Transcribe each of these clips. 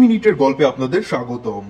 মিনিটের গল্পে আপনাদের স্বাগতম।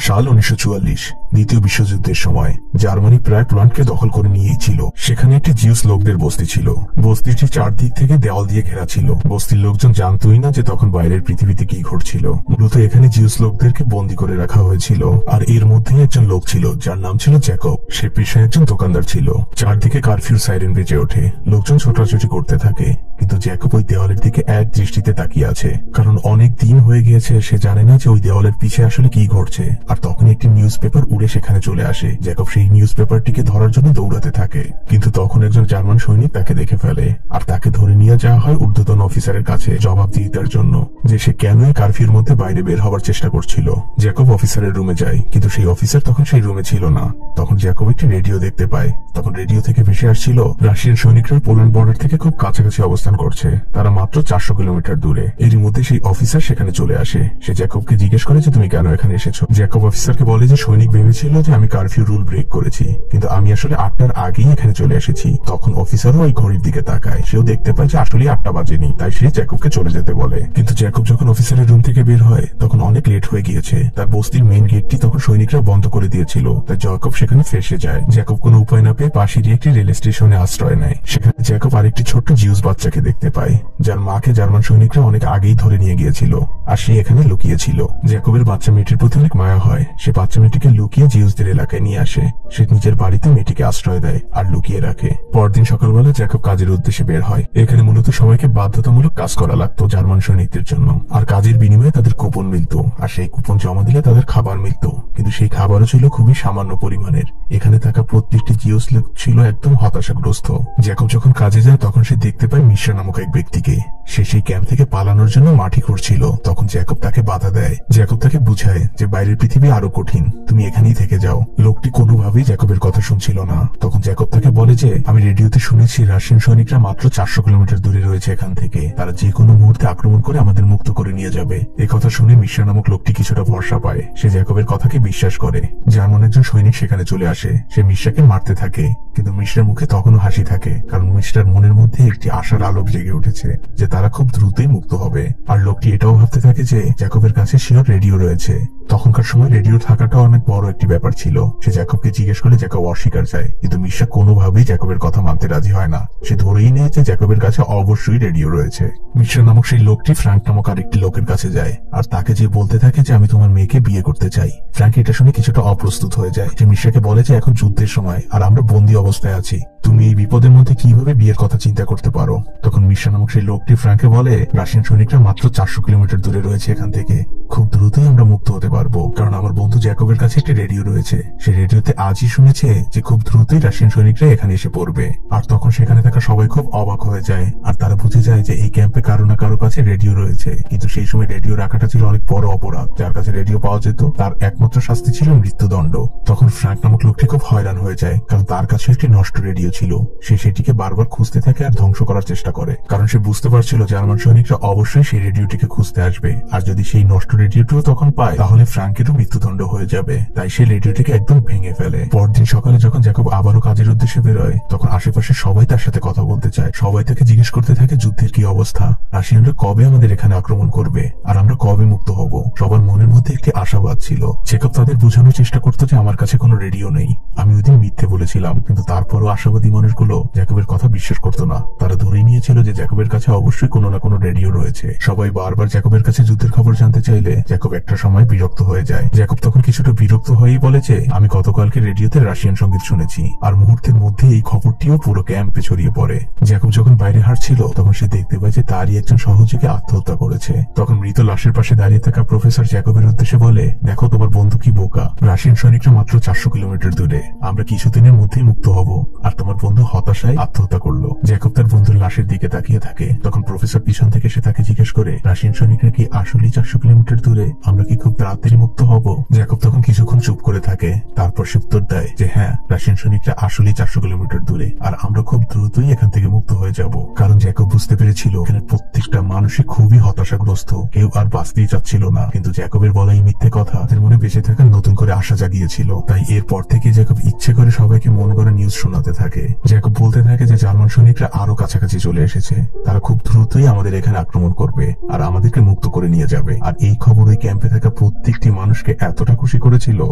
সাল 1944 দ্বিতীয় বিশ্বযুদ্ধের সময় জার্মানি প্রায় পোল্যান্ডকে দখল করে নিয়েই ছিল। সেখানে একটি জিউস লোকদের বস্তি ছিল। বস্তিটি চারদিক থেকে দেওয়াল দিয়ে ঘেরা ছিল। বস্তির লোকজন জানতোই না যে তখন বাইরের পৃথিবীতে কি ঘটছিল। মূলত এখানে জিউস লোকদেরকে বন্দী করে রাখা হয়েছিল। আর এর মধ্যে একজন লোক ছিল যার নাম ছিল জ্যাকব। সে পেশায় একজন দোকানদার ছিল। চারদিকে কারফিউ সাইরেন বেজে ওঠে, লোকজন ছোটাছুটি করতে থাকে, কিন্তু জ্যাকব ওই দেওয়ালের দিকে এক দৃষ্টিতে তাকিয়ে আছে। কারণ অনেক দিন হয়ে গিয়েছে, সে জানে না যে ওই দেওয়ালের পিছে আসলে কি ঘটছে। আর তখন একটি নিউজ পেপার উড়ে সেখানে চলে আসে। জ্যাকব সেই নিউজ পেপারটিকে ধরার জন্য দৌড়াতে থাকে, কিন্তু তখন একজন জার্মান সৈনিক তাকে দেখে ফেলে আর তাকে ধরে নিয়ে যাওয়া হয় ঊর্ধ্বতন অফিসারের কাছে জবাবদিহিতার জন্য, যে সে কেন কারফিউর মধ্যে বাইরে বের হওয়ার চেষ্টা করছিল। জ্যাকব অফিসারের রুমে যায়, কিন্তু সেই অফিসার তখন সেই রুমে ছিল না। তখন জ্যাকব একটি রেডিও দেখতে পায়। তখন রেডিও থেকে ভেসে আসছিল রাশিয়ান সৈনিকরা পোল্যান্ড বর্ডার থেকে খুব কাছাকাছি অবস্থান করছে, তারা মাত্র 400 কিলোমিটার দূরে। এরই মধ্যে সেই অফিসার সেখানে চলে আসে। সে জ্যাকবকে জিজ্ঞেস করে যে তুমি কেন এখানে এসেছো। জ্যাকব অফিসারকে বলে যে সৈনিক ভেবেছিল যে আমি কারফিউ রুল ব্রেক করেছি, কিন্তু আমি আসলে 8টার আগেই এখানে চলে এসেছি। তখন অফিসারও ওই ঘড়ির দিকে তাকায়, সেও দেখতে পায় যে আসলে 8টা বাজেনি, তাই সে জ্যাকবকে চলে যেতে বলে। কিন্তু জ্যাকব যখন অফিসারের রুম থেকে বের হয় তখন অনেক লেট হয়ে গিয়েছে। তার বস্তির মেইন গেটটি তখন সৈনিকরা বন্ধ করে দিয়েছিল, তাই জ্যাকব সেখানে ফেসে যায়। জ্যাকব কোনো উপায় না পেয়ে পাশেরই একটি রেল স্টেশনে আশ্রয় নেয়। সেখানে জ্যাকব আরেকটি ছোট্ট জিউস বাচ্চাকে দেখতে পায়, যার মাকে জার্মান সৈনিকরা অনেক আগেই ধরে নিয়ে গিয়েছিল, আর সে এখানে লুকিয়েছিল। জ্যাকবের বাচ্চা মেয়েটির প্রতি অনেক মায়া হয়। সে বাচ্চা মেয়েটিকে লুকিয়ে জিউসদের এলাকায় নিয়ে আসে। সে নিজের বাড়িতে মেয়েটিকে আশ্রয় দেয় আর লুকিয়ে রাখে। পরদিন সকালবেলা জ্যাকব কাজের উদ্দেশ্যে বের হয়। এখানে মূলত সবাইকে বাধ্যতামূলক কাজ করা লাগতো জার্মান সৈনিকদের জন্য, আর কাজের বিনিময়ে তাদের কুপন মিলত, আর সেই কুপন জমা দিলে তাদের খাবার মিলত। কিন্তু সেই খাবারও ছিল খুবই সামান্য পরিমাণের। এখানে থাকা প্রত্যেকটি জিউস লোক ছিল একদম হতাশাগ্রস্ত। জ্যাকব যখন কাজে যায় তখন সে দেখতে পায় মিশ্রা নামক এক ব্যক্তিকে। সে সেই ক্যাম্প থেকে পালানোর জন্য মাটি খুঁড়ছিল। তখন জ্যাকব তাকে বাধা দেয়। জ্যাকব তাকে বুঝায় যে বাইরের পৃথিবী আরো কঠিন, তুমি এখানেই থেকে যাও। লোকটি কোনোভাবেই জ্যাকবের কথা শুনছিল না। তখন জ্যাকব তাকে বলে যে আমি রেডিওতে শুনেছি রাশিয়ান সৈনিকরা মাত্র 400 কিলোমিটার দূরে রয়েছে এখান থেকে, তারা যে কোনো মুহূর্তে আক্রমণ করে আমাদের মুক্ত করে নিয়ে যাবে। এই কথা শুনে মিশ্রা নামক লোকটি কিছুটা ভরসা পায়। সে জ্যাকবের কথাকে বিশ্বাস করে। জার্মান একজন সৈনিক সেখানে চলে আসে। সে মিশ্রাকে মারতে থাকে, কিন্তু মিশ্রার মুখে তখনও হাসি থাকে, কারণ মিশ্রার মনের মধ্যে একটি আশার আলোক জেগে উঠেছে যে তারা খুব দ্রুতই মুক্ত হবে। আর লোকটি এটাও ভাবতে থাকে যে জ্যাকবের কাছে শিওর রেডিও রয়েছে। তখনকার সময় রেডিও থাকাটা অনেক বড় একটি ব্যাপার ছিল। সে জ্যাকবকে জিজ্ঞেস করে, জ্যাকব অস্বীকার চায়, কিন্তু মিশ্রা কোনোভাবেই জ্যাকবের কথা মানতে রাজি হয় না। সে ধরেই নেয় যে জ্যাকবের কাছে অবশ্যই রেডিও রয়েছে। মিশ্রা নামক সেই লোকটি ফ্র্যাঙ্ক নামক আরেকটি লোকের কাছে যায়, আর তাকে যে বলতে থাকে যে আমি তোমার মেয়েকে বিয়ে করতে চাই। ফ্র্যাঙ্ক এটা শুনে কিছুটা অপ্রস্তুত হয়ে যায়। সে মিশ্রাকে বলে যে এখন যুদ্ধের সময় আর আমরা বন্দী অবস্থায় আছি, তুমি এই বিপদের মধ্যে কিভাবে বিয়ের কথা চিন্তা করতে পারো। তখন মিশ্রা নামক সেই লোকটি ফ্র্যাঙ্ককে বলে রাশিয়ান সৈনিকরা মাত্র 400 কিলোমিটার দূরে রয়েছে এখান থেকে, খুব দ্রুতই আমরা মুক্ত হতে পারবো, কারণ আমার বন্ধু জ্যাকবের কাছে একটি রেডিও রয়েছে। সে রেডিওতে আজই শুনেছে যে খুব দ্রুতই রাশিয়ান সৈনিকরা এখানে এসে পড়বে। আর তখন সেখানে থাকা সবাই খুব অবাক হয়ে যায়, আর তারা বুঝে যায় যে এই ক্যাম্পে কারো না কারো কাছে রেডিও রয়েছে। কিন্তু সেই সময় রেডিও রাখাটা ছিল অনেক বড় অপরাধ। যার কাছে রেডিও পাওয়া যেত তার একমাত্র শাস্তি ছিল মৃত্যুদণ্ড। তখন ফ্র্যাঙ্ক নামক লোকটি খুব হয়রান হয়ে যায়, কারণ তার কাছে একটি নষ্ট রেডিও ছিল। সে সেটিকে বারবার খুঁজতে থাকে আর ধ্বংস করার চেষ্টা করে, কারণ সে বুঝতে পারছিল জার্মান সৈনিকরা অবশ্যই সেই রেডিওটিকে খুঁজতে আসবে। আর যদি সেই নষ্ট রেডিওটিও তখন পায় তাহলে ফ্র্যাঙ্কেরও মৃত্যুদণ্ড হয়ে যাবে। তাই সে রেডিওটিকে একদম ভেঙে ফেলে। পরদিন সকালে যখন জ্যাকব আবারও কাজের উদ্দেশ্যে বেরোয় তখন আশেপাশে সবাই তার সাথে কথা বলতে চায়। সবাই তাকে জিজ্ঞেস করতে থাকে যুদ্ধের কি অবস্থা, রাশিয়ানরা কবে আমাদের এখানে আক্রমণ করবে, আর আমরা কবে মুক্ত হব। সবার মনের মধ্যে একটি আশাবাদ ছিল। জ্যাকব তাদের বোঝানোর চেষ্টা করতো যে আমার কাছে কোনো রেডিও নেই, আমি ওইদিন মিথ্যে বলেছিলাম। কিন্তু তারপরও আশাবাদী মানুষগুলো জ্যাকবের কথা বিশ্বাস করতো না। তারা ধরেই নিয়েছিল যে জ্যাকবের কাছে অবশ্যই কোনো না কোনো রেডিও রয়েছে। সবাই বারবার জ্যাকবের কাছে যুদ্ধের খবর জানতে চাইলে জ্যাকব একটা সময় বিরক্ত হয়ে যায়। জ্যাকব তখন কিছুটা বিরক্ত হয়েই বলে যে আমি গতকালকে রেডিওতে রাশিয়ান সঙ্গীত শুনেছি। আর মুহূর্তের মধ্যে এই খবরটিও পুরো ক্যাম্পে ছড়িয়ে পড়ে। জ্যাকব যখন বাইরে হাঁটছিল তখন সে দেখতে পায় যে তারই একজন সহযোগী আত্মহত্যা করেছে। তখন মৃত লাশের পাশে দাঁড়িয়ে থাকা প্রফেসর জ্যাকবের উদ্দেশ্যে বলে, দেখো তোমার বন্ধু কি বোকা, রাশিয়ান সৈনিকরা মাত্র 400 কিলোমিটার দূরে, আমরা কিছুদিনের মধ্যেই মুক্ত হব, আর তোমার বন্ধু হতাশায় আত্মহত্যা করলো। জ্যাকব তার বন্ধুর লাশের দিকে তাকিয়ে থাকে। তখন প্রফেসর পিছন থেকে সে তাকে জিজ্ঞেস করে, রাশিয়ান সৈনিকরা কি আসলেই 400 কিলোমিটার দূরে, আমরা কি খুব তাড়াতাড়ি মুক্ত হব? জ্যাকব তখন কিছুক্ষণ চুপ করে থাকে। তারপর সে উত্তর দেয় যে হ্যাঁ, রাশিয়ান সৈনিকরা আসলেই 400 কিলোমিটার দূরে, আর আমরা খুব দ্রুতই এখান থেকে মুক্ত হয়ে যাব। কারণ জ্যাকব বুঝতে পেরেছিল এখানে প্রত্যেকটা মানুষই খুবই হতাশাগ্রস্ত, কেউ আর বাঁচতেই চাচ্ছিল না। কিন্তু জ্যাকবের বলা এই মিথ্যে কথা তাদের মনে বেঁচে থাকার নতুন করে আশা জাগিয়েছিল। তাই এরপর থেকে জ্যাকব ইচ্ছে করে সবাইকে মন গড়া নিউজ শোনাতে থাকে। থাকে। জ্যাকব বলতে থাকে যে জার্মান সৈনিকরা আরো কাছাকাছি চলে এসেছে, তারা খুব দ্রুতই আমাদের এখানে আক্রমণ করবে আর আমাদেরকে মুক্ত করে নিয়ে যাবে। আর এই খবর ওই ক্যাম্পে থাকা প্রত্যেকটি মানুষকে এতটা খুশি করেছিল,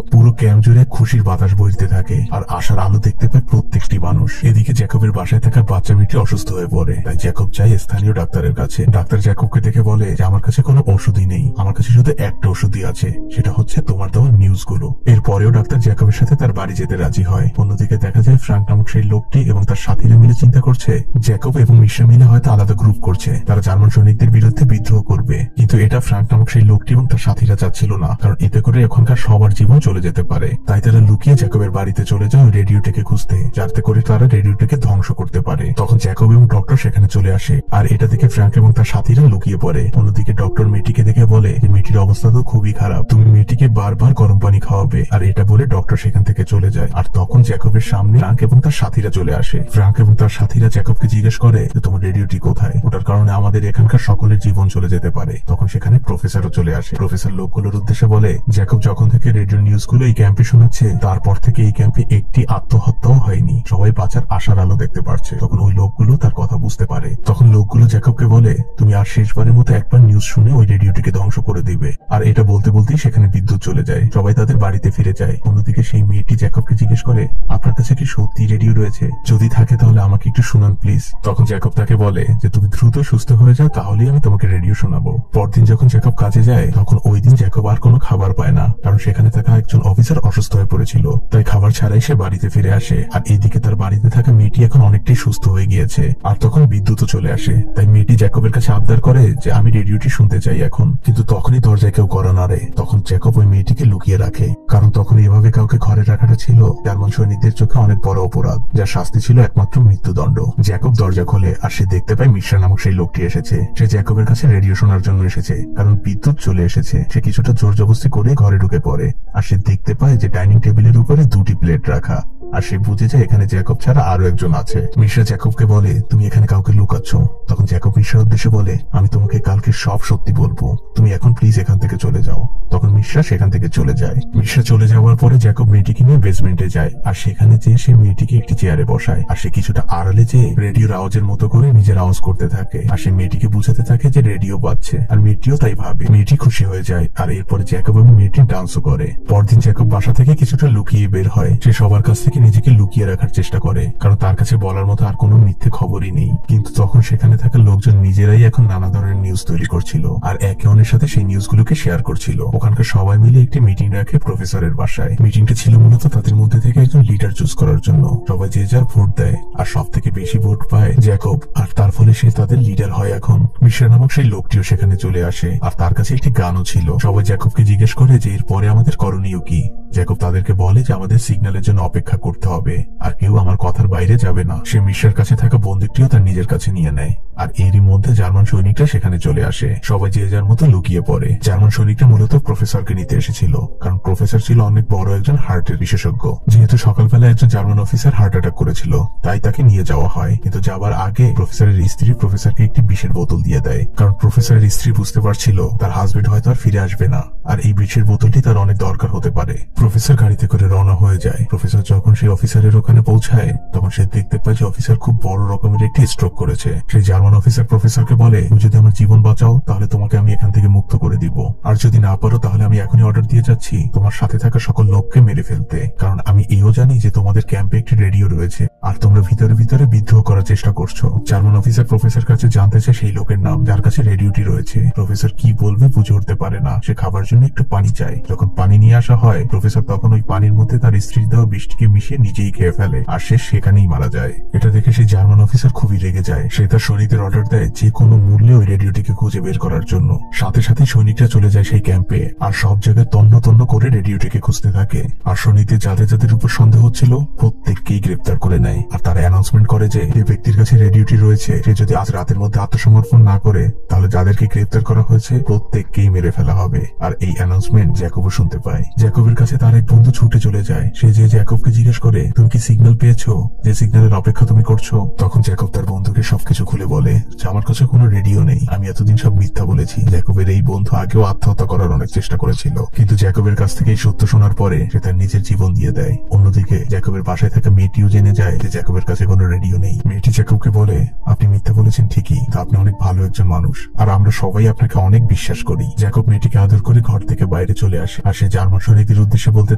পুরো ক্যাম্প জুড়ে খুশির বাতাস বইতে থাকে আর আশার আলো দেখতে পায় প্রত্যেকটি মানুষ। এদিকে জ্যাকবের বাসায় থাকা বাচ্চা মেয়েটি অসুস্থ হয়ে পড়ে, তাই জ্যাকব যায় স্থানীয় ডাক্তারের কাছে। ডাক্তার জ্যাকবকে দেখে বলে যে আমার কাছে কোনো ওষুধই নেই, আমার কাছে শুধু একটা ওষুধই আছে, সেটা হচ্ছে তোমার দেওয়া নিউজগুলো। এরপরেও ডাক্তার জ্যাকবের সাথে তার বাড়ি যেতে রাজি হয়। অন্যদিকে দেখা যায় ফ্রাঙ্ক নামক সেই লোকটি এবং তার সাথীরা মিলে চিন্তা করছে জ্যাকব এবং মিশা মিলে হয়তো আলাদা গ্রুপ করছে, তারা জার্মান সৈনিকদের বিরুদ্ধে বিদ্রোহ করবে। কিন্তু এটা ফ্রাঙ্ক নামক সেই লোকটি এবং তার সাথীরা চাচ্ছিল না, কারণ এতে করে এখনকার সবার জীবন চলে যেতে পারে। তাই তারা লুকিয়ে জ্যাকবের বাড়িতে চলে যায় রেডিওটাকে খুঁজতে, যাতে করে তারা রেডিওটাকে ধ্বংস করতে পারে। তখন জ্যাকব এবং ডক্টর সেখানে চলে আসে, আর এটা দেখে ফ্রাঙ্ক এবং তার সাথীরা লুকিয়ে পড়ে। অন্যদিকে ডক্টর মেয়েটিকে দেখে বলে যে মেয়েটির অবস্থা তো খুবই খারাপ, তুমি মেয়েটিকে বারবার গরম পানি খাওয়াবে। আর এটা বলে ডক্টর সেখান থেকে চলে যায়। আর তখন জ্যাকবের সামনে ফ্রাঙ্ক এবং তার সাথীরা চলে আসে। ফ্রাঙ্ক এবং তার সাথীরা জ্যাকবকে জিজ্ঞেস করে যে তোমার রেডিওটি কোথায়, ওটার কারণে আমাদের এখানকার সকলের জীবন চলে যেতে পারে। তখন সেখানে প্রফেসরও চলে আসে। প্রফেসর লোকগুলোর উদ্দেশ্যে বলে জ্যাকব যখন থেকে রেডিও নিউজগুলো এই ক্যাম্পে শোনাচ্ছে, তারপর থেকে এই ক্যাম্পে একটি আত্মহত্যাও হয়নি, সবাই বাঁচার আশার আলো দেখতে পারছে। তখন ওই লোকগুলো তার কথা বুঝতে পারে। তখন লোকগুলো জ্যাকবকে বলে তুমি আর শেষবারের মতো একবার নিউজ শুনে ওই রেডিওটিকে ধ্বংস করে দিবে। আর এটা বলতে বলতেই সেখানে বিদ্যুৎ চলে যায়, সবাই তাদের বাড়িতে ফিরে যায়। অন্যদিকে সেই মেয়েটি জ্যাকবকে জিজ্ঞেস করে আপনার কাছে কি সত্যি রেডিও রয়েছে, যদি থাকে তাহলে আমাকে একটু শুনান প্লিজ। তখন জ্যাকব তাকে বলে যে তুমি দ্রুত সুস্থ হয়ে যাও, তাহলেই আমি তোমাকে রেডিও শোনাবো। পরদিন যখন জ্যাকব কাজে যায়, তখন ওই দিন জ্যাকব আর কোনো খাবার পায় না, কারণ সেখানে থাকা একজন অফিসার অসুস্থ হয়ে পড়েছিল। তাই খাবার ছাড়াই সে বাড়িতে ফিরে আসে। আর এইদিকে তার বাড়িতে থাকা মেয়েটি এখন অনেকটাই সুস্থ হয়ে গিয়েছে। আর তখন বিদ্যুৎও চলে আসে, তাই মেয়েটি জ্যাকবের কাছে আবদার করে যে আমি রেডিওটি শুনতে চাই এখন। কিন্তু তখনই দরজায় কেউ কড়া নাড়ে। তখন জ্যাকব ওই মেয়েটিকে লুকিয়ে রাখে, কারণ তখন এভাবে কাউকে ঘরে রাখাটা ছিল জার্মান সৈনিকদের চোখে অনেক বড় অপরাধ, যার শাস্তি ছিল একমাত্র মৃত্যুদণ্ড। জ্যাকব দরজা খোলে আর সে দেখতে পায় মিশ্রা নামক সেই লোকটি এসেছে। সে জ্যাকবের কাছে রেডিও শোনার জন্য এসেছে, কারণ বিদ্যুৎ চলে এসেছে। সে কিছুটা জোর জবরদস্তি করে ঘরে ঢুকে পড়ে, আর সে দেখতে পায় যে ডাইনিং টেবিলের উপরে দুটি প্লেট রাখা, আর সে বুঝে যায় এখানে জ্যাকব ছাড়া আরো একজন আছে। মিশ্রা জ্যাকবকে বলে তুমি এখানে কাউকে লুকাচ্ছ। তখন জ্যাকব মিশ্রার উদ্দেশ্যে বলে আমি তোমাকে কালকে সব সত্যি বলবো, তুমি এখন প্লিজ এখান থেকে চলে যাও। তখন মিশ্রা সেখান থেকে চলে যায়। মিশ্রা চলে যাওয়ার পরে জ্যাকব মেয়েটিকে নিয়ে বেসমেন্টে যায়, আর সেখানে যেয়ে সে মেয়েটিকে একটি চেয়ারে বসায়। আর সে কিছুটা আড়ালে যেয়ে রেডিওর আওয়াজের মতো করে নিজের আওয়াজ করতে থাকে, আর সে মেয়েটিকে বুঝাতে থাকে যে রেডিও বাজছে। আর মেয়েটিও তাই ভাবে। মেয়েটি খুশি হয়ে যায়, আর এরপরে জ্যাকব এবং মেয়েটি ডান্সও করে। পরদিন জ্যাকব বাসা থেকে কিছুটা লুকিয়ে বের হয়। সে সবার কাছ থেকে নিজেকে লুকিয়ে রাখার চেষ্টা করে, কারণ তার কাছে বলার মতো আর কোনো মিথ্যে খবরই নেই। কিন্তু তখন সেখানে থাকা লোকজন নিজেরাই এখন নানা ধরনের নিউজ তৈরি করছিল, আর একে অন্যের সাথে সেই নিউজগুলোকে শেয়ার করছিল। ওখানকার সবাই মিলে একটি মিটিং রাখে প্রফেসরের বাসায়। মিটিংটা ছিল মূলত তাদের মধ্যে থেকে একজন লিডার চুজ করার জন্য। সবাই যে যার ভোট দেয়, আর সব থেকে বেশি ভোট পায় জ্যাকব, আর তার ফলে সে তাদের লিডার হয়। এখন মিশ্রা নামক সেই লোকটিও সেখানে চলে আসে, আর তার কাছে একটি গানও ছিল। সবাই জ্যাকবকে জিজ্ঞেস করে যে এরপরে আমাদের করণীয় কি। জ্যাকব তাদেরকে বলে যে আমাদের সিগন্যালের জন্য অপেক্ষা করতে হবে, আর কেউ আমার কথার বাইরে যাবে না। সে মিশ্রার কাছে থাকা বন্দুকটিও তার নিজের কাছে নিয়ে নেয়। আর এরই মধ্যে জার্মান সৈনিকরা সেখানে চলে আসে। সবাই যে যার মতো লুকিয়ে পড়ে। জার্মান সৈনিকরা মূলত প্রফেসরকে নিতে এসেছিল, কারণ প্রফেসর ছিল অনেক বড় একজন হার্টের বিশেষজ্ঞ। যেহেতু সকালবেলা একজন জার্মান অফিসার হার্ট অ্যাটাক করেছিল, তাই তাকে নিয়ে যাওয়া হয়। কিন্তু যাবার আগে প্রফেসরের স্ত্রী প্রফেসরকে একটি বিষের বোতল দিয়ে দেয়, কারণ প্রফেসরের স্ত্রী বুঝতে পারছিল তার হাজবেন্ড হয়তো আর ফিরে আসবে না, আর এই বিষের বোতলটি তার অনেক দরকার হতে পারে। প্রফেসর গাড়িতে করে রওনা হয়ে যায়। প্রফেসর যখন সেই অফিসারের ওখানে পৌঁছায়, তখন সে দেখতে পায় যে অফিসার খুব বড় রকমের একটি স্ট্রোক করেছে। সেই জার্মান অফিসার প্রফেসরকে বলে তুমি যদি আমার জীবন বাঁচাও তাহলে তোমাকে আমি এখান থেকে মুক্ত করে দিব, আর যদি না পারো তাহলে আমি এখনই অর্ডার দিয়ে যাচ্ছি তোমার সাথে থাকা সকল লোককে মেরে ফেলতে, কারণ আমি এও জানি যে তোমাদের ক্যাম্পে একটি রেডিও রয়েছে, আর তোমরা ভিতরে ভিতরে বিদ্রোহ করার চেষ্টা করছো। জার্মান অফিসার প্রফেসর কাছে জানতে চায় সেই লোকের নাম যার কাছে রেডিওটি রয়েছে। প্রফেসর কি বলবে বুঝে উঠতে পারে না। সে খাবার জন্য একটু পানি চায়। যখন পানি নিয়ে আসা হয়, প্রফেসর তখন ওই পানির মধ্যে তার স্ত্রীর দেওয়া বিষটিকে মিশিয়ে নিজেই খেয়ে ফেলে, আর সে সেখানেই মারা যায়। এটা দেখে সেই জার্মান অফিসার খুবই রেগে যায়। সে তার সৈনিকদের অর্ডার দেয় যে কোনো মূল্যে ওই রেডিওটিকে খুঁজে বের করার জন্য। সাথে সাথে সৈনিকরা চলে যায় সেই ক্যাম্পে, আর সব জায়গায় তন্ন তন্ন করে রেডিওটিকে খুঁজতে থাকে। আর সৈনিকদের যাদের যাদের উপর সন্দেহ হচ্ছিল প্রত্যেককেই গ্রেপ্তার করে নেয়। আর তারা অ্যানাউন্সমেন্ট করে যে ব্যক্তির কাছে রেডিওটি রয়েছে সে যদি আজ রাতের মধ্যে আত্মসমর্পণ না করে তাহলে যাদেরকে গ্রেপ্তার করা হয়েছে প্রত্যেককেই মেরে ফেলা হবে। আর এই অ্যানাউন্সমেন্ট জ্যাকবও শুনতে পায়। জ্যাকবের কাছে তার এক বন্ধু ছুটে চলে যায়। সে যে জ্যাকবকে জিজ্ঞেস করে তুমি কি সিগন্যাল পেয়েছো, যে সিগন্যালের অপেক্ষা তুমি করছো। তখন জ্যাকব তার বন্ধুকে সবকিছু খুলে বলে যা আমার কাছে কোনো রেডিও নেই, আমি এতদিন সব মিথ্যা বলেছি। জ্যাকবের এই বন্ধু আগেও আত্মহত্যা করার অনেক চেষ্টা করেছিল, কিন্তু জ্যাকবের কাছ থেকে এই সত্য শোনার পরে সে তার নিজের জীবন দিয়ে দেয়। অন্যদিকে জ্যাকবের বাসায় থাকা মেয়েটিও জেনে যায় যে জ্যাকবের কাছে কোনো রেডিও নেই। মেয়েটি জ্যাকবকে বলে, আপনি মিথ্যা বলেছেন ঠিকই, তা আপনি অনেক ভালো একজন মানুষ, আর আমরা সবাই আপনাকে অনেক বিশ্বাস করি। জ্যাকব মেয়েটিকে আদর করে ঘর থেকে বাইরে চলে আসে, আর সে জার্মান সৈনিকদের উদ্দেশ্যে বলতে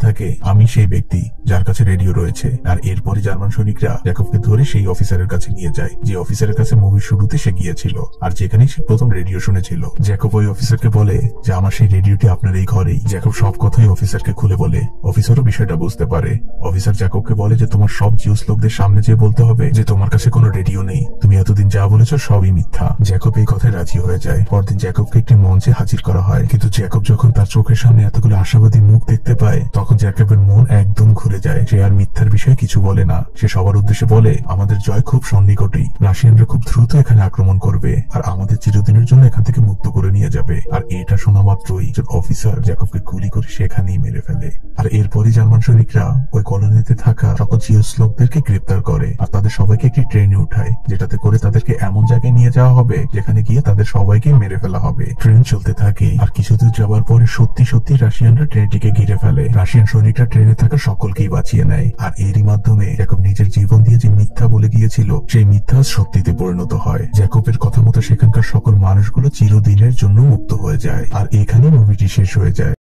থাকে, আমি সেই ব্যক্তি যার কাছে রেডিও রয়েছে। আর এরপরে জার্মান সৈনিকরা জ্যাকবকে ধরে সেই অফিসারের কাছে নিয়ে যায়, যে অফিসারের কাছে মুভির শুরুতে সে গিয়েছিল, আর যেখানেই সে প্রথম রেডিও শুনেছিল। জ্যাকব ওই অফিসারকে বলে যে আমার সেই রেডিওটি আপনার এই ঘরেই। জ্যাকব সব কথাই অফিসারকে খুলে বলে। অফিসারও বিষয়টা বুঝতে পারে। অফিসার জ্যাকবকে বলে যে তোমার সব জিউস লোকদের সামনে যেয়ে বলতে হবে যে তোমার কাছে কোনো রেডিও নেই, তুমি এতদিন যা বলেছো সবই মিথ্যা। জ্যাকব এই কথায় রাজি হয়ে যায়। পরদিন জ্যাকবকে একটি মঞ্চে হাজির করা হয়, কিন্তু জ্যাকব যখন তার চোখের সামনে এতগুলো আশাবাদী মুখ দেখতে পায়, তখন জ্যাকবের মন একদম ঘুরে যায়। সে আর মিথ্যার বিষয়ে কিছু বলে না। সে সবার উদ্দেশ্যে বলে, আমাদের জয় খুব সন্নিকটেই, রাশিয়ানরা খুব দ্রুত এখানে আক্রমণ করবে আর আমাদের চিরদিনের জন্য এখান থেকে মুক্ত করে নিয়ে যাবে। আর এটা শোনা মাত্রই একজন অফিসার জ্যাকবকে গুলি করে সেখানেই মেরে ফেলে। আর এরপরই জার্মান সৈনিকরা ওই কলোনিতে থাকা সকল জিউস লোকদেরকে গ্রেপ্তার করে আর তাদের সবাইকে একটি ট্রেনে উঠায়, যেটাতে করে তাদেরকে এমন জায়গায় নিয়ে যাওয়া হবে যেখানে গিয়ে তাদের সবাইকে মেরে ফেলা হবে। ট্রেন চলতে থাকে আর কিছুদূর যাওয়ার পরে সত্যি সত্যি রাশিয়ানরা ট্রেনটিকে ঘিরে ফেলে। রাশিয়ান সৈনিকরা ট্রেনে থাকা সকলকেই বাঁচিয়ে নেয়। আর এরই মাধ্যমে জ্যাকব নিজের জীবন দিয়ে যে মিথ্যা বলে গিয়েছিল সেই মিথ্যা সত্যিতে পরিণত হয়। জ্যাকবের কথা মতো সেখানকার সকল মানুষগুলো চিরদিনের জন্য মুক্ত হয়ে যায়। আর এখানে মুভিটি শেষ হয়ে যায়।